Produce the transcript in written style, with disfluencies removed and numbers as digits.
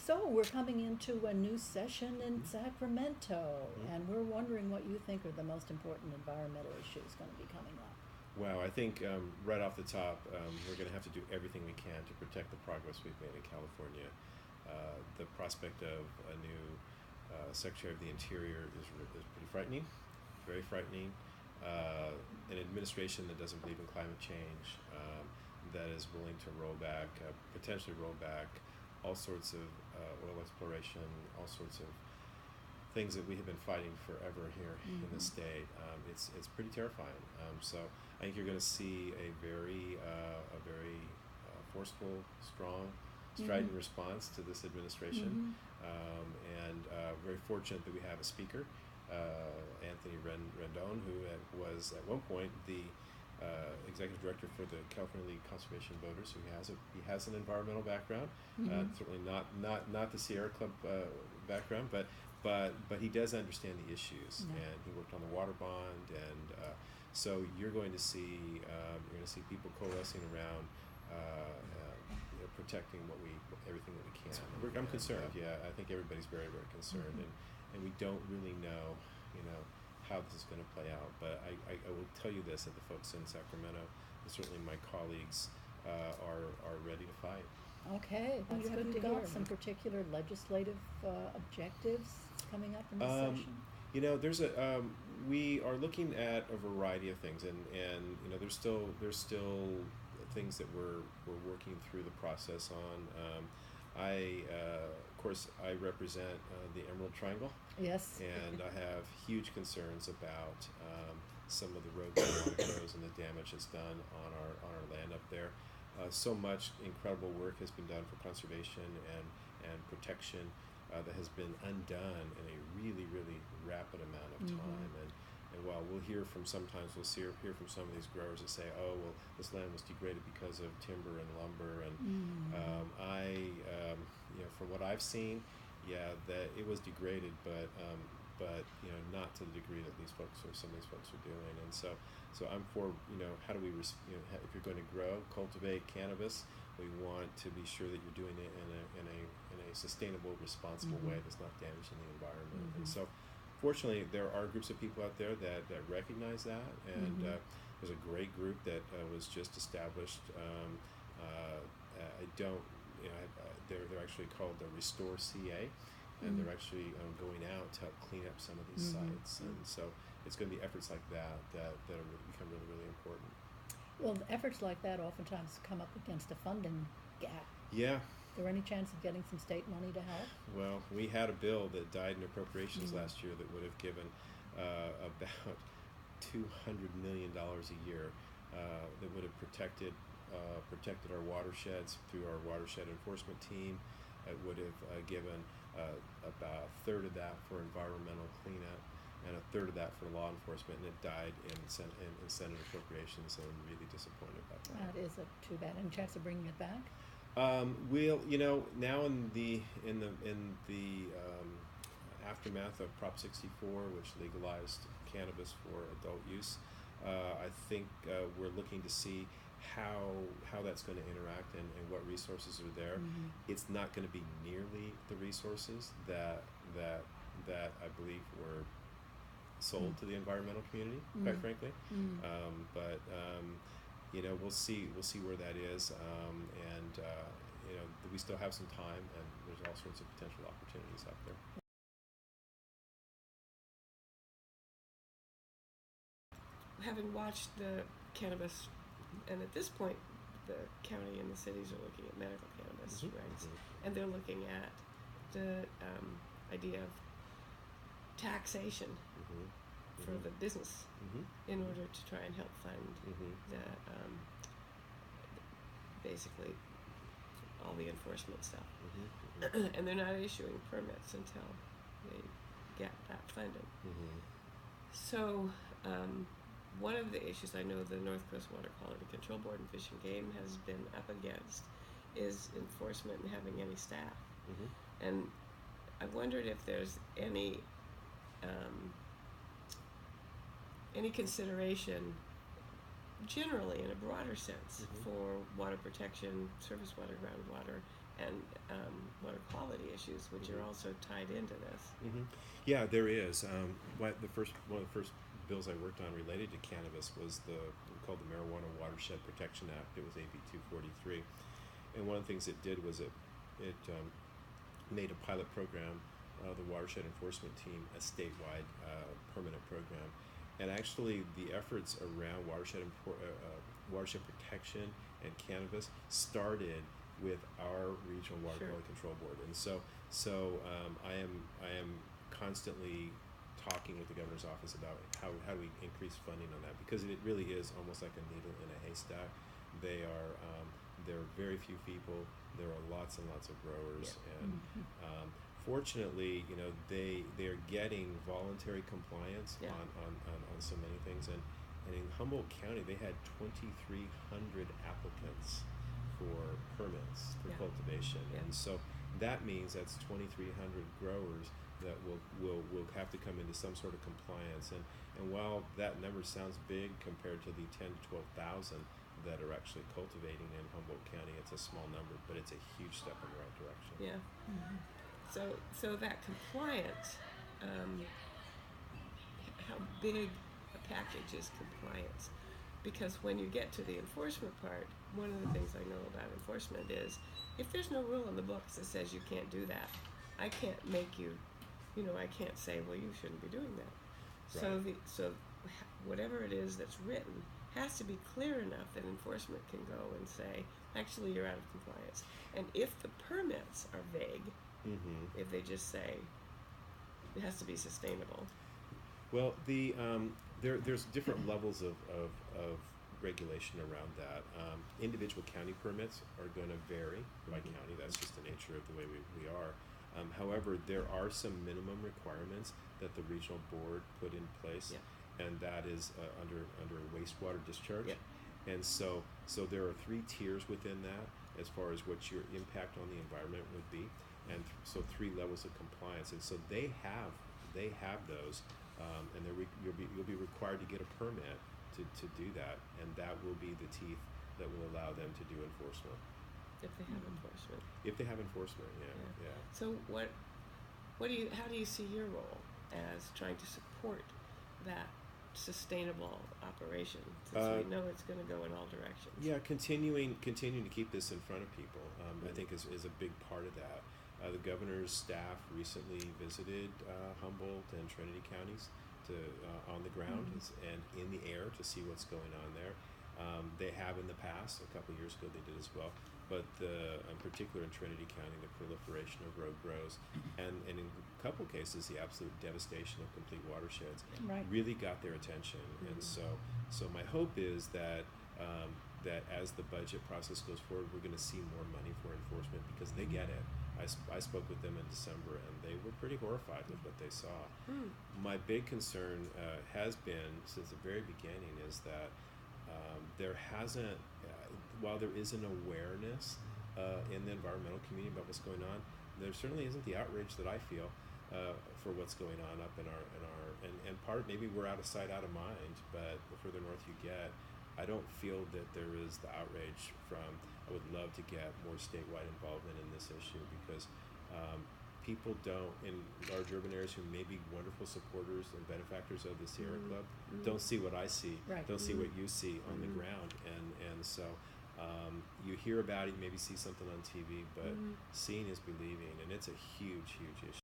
So we're coming into a new session in Sacramento, and we're wondering what you think are the most important environmental issues going to be coming up. Wow, I think right off the top, we're going to have to do everything we can to protect the progress we've made in California. The prospect of a new Secretary of the Interior is pretty frightening, very frightening. An administration that doesn't believe in climate change, that is willing to potentially roll back all sorts of oil exploration, all sorts of things that we have been fighting forever here in the state. It's pretty terrifying. So I think you're going to see a very forceful, strong, strident response to this administration, and very fortunate that we have a speaker, Anthony Rendon, who was at one point the executive director for the California League of Conservation Voters, who has an environmental background, certainly not the Sierra Club background, but he does understand the issues, and he worked on the water bond, and so you're going to see people coalescing around protecting everything that we can. I'm concerned. I think everybody's very, very concerned, and we don't really know, how this is going to play out. But I will tell you this: that the folks in Sacramento, and certainly my colleagues, are ready to fight. Okay, that's Have good you to hear. got Some particular legislative objectives coming up in this session? There's we are looking at a variety of things, and there's still things that we're working through the process on. Of course, I represent the Emerald Triangle. Yes. And I have huge concerns about some of the road monitors and the damage that's done on our land up there. So much incredible work has been done for conservation and protection that has been undone in a really, really rapid amount of time. And while we'll hear from some of these growers that say, oh, well, this land was degraded because of timber and lumber, and from what I've seen, that it was degraded, but not to the degree that some of these folks are doing. And so I'm for, how do we, if you're going to cultivate cannabis, we want to be sure that you're doing it in a sustainable, responsible way that's not damaging the environment. And so, fortunately, there are groups of people out there that recognize that, and there's a great group that was just established. They're actually called the Restore CA, and they're actually going out to help clean up some of these sites. And so it's going to be efforts like that become really, really important. Well, efforts like that oftentimes come up against a funding gap. Yeah. Is there any chance of getting some state money to help? Well, we had a bill that died in appropriations last year that would have given about $200 million a year that would have protected our watersheds through our watershed enforcement team. It would have given about a third of that for environmental cleanup and a third of that for law enforcement, and it died in Senate appropriations, so I'm really disappointed about that. That is too bad. Any chance of bringing it back? We'll, now in the aftermath of Prop 64, which legalized cannabis for adult use, I think we're looking to see how that's going to interact and what resources are there. It's not going to be nearly the resources that I believe were sold to the environmental community, quite frankly. But we'll see where that is, and we still have some time, and there's all sorts of potential opportunities out there. Having watched the cannabis, and at this point, the county and the cities are looking at medical cannabis rights, and they're looking at the idea of taxation for the business in order to try and help fund the basically all the enforcement stuff. And they're not issuing permits until they get that funding. So one of the issues I know the North Coast Water Quality Control Board and Fish and Game has been up against is enforcement and having any staff. And I wondered if there's any consideration generally in a broader sense for water protection, surface water, groundwater, and water quality issues, which are also tied into this. Yeah, there is. One of the first bills I worked on related to cannabis was called the Marijuana Watershed Protection Act. It was AB 243, and one of the things it did was it made a pilot program, the Watershed Enforcement Team, a statewide permanent program, and actually the efforts around watershed protection and cannabis started with our regional water quality control board, and so I am constantly talking with the governor's office about how do we increase funding on that, because it really is almost like a needle in a haystack. There are very few people. There are lots and lots of growers, and fortunately, they are getting voluntary compliance on so many things. And in Humboldt County, they had 2,300 applicants for permits for cultivation, and so that means that's 2,300 growers that will have to come into some sort of compliance. And while that number sounds big compared to the 10 to 12,000 that are actually cultivating in Humboldt County, it's a small number, but it's a huge step in the right direction. Yeah. So that compliance, how big a package is compliance? Because when you get to the enforcement part, one of the things I know about enforcement is if there's no rule in the books that says you can't do that, I can't make you, I can't say, well, you shouldn't be doing that. Right. So whatever it is that's written has to be clear enough that enforcement can go and say, actually, you're out of compliance. And if the permits are vague, if they just say it has to be sustainable. Well, there's different levels of regulation around that. Individual county permits are going to vary by county. That's just the nature of the way we are. However, there are some minimum requirements that the regional board put in place, and that is under wastewater discharge. And so there are 3 tiers within that as far as what your impact on the environment would be, and so 3 levels of compliance. And so they have those, and you'll be required to get a permit to do that, and that will be the teeth that will allow them to do enforcement. If they have enforcement. If they have enforcement, yeah. So how do you see your role as trying to support that sustainable operation, since we know it's going to go in all directions? Yeah, continuing to keep this in front of people, I think is a big part of that. The governor's staff recently visited Humboldt and Trinity counties on the ground and in the air to see what's going on there. They have in the past, a couple of years ago they did as well, but in particular in Trinity County, the proliferation of road grows, and in a couple of cases the absolute devastation of complete watersheds really got their attention. And so my hope is that that as the budget process goes forward, we're going to see more money for enforcement, because they get it. I spoke with them in December, and they were pretty horrified with what they saw. My big concern has been, since the very beginning, is that there hasn't, while there is an awareness in the environmental community about what's going on, there certainly isn't the outrage that I feel for what's going on up in our and part maybe we're out of sight, out of mind, but the further north you get, I don't feel that there is the outrage from. I would love to get more statewide involvement in this issue, because people don't, in large urban areas who may be wonderful supporters and benefactors of the Sierra Club, don't see what I see, don't see what you see on the ground, and so you hear about it, you maybe see something on TV, but seeing is believing, and it's a huge issue.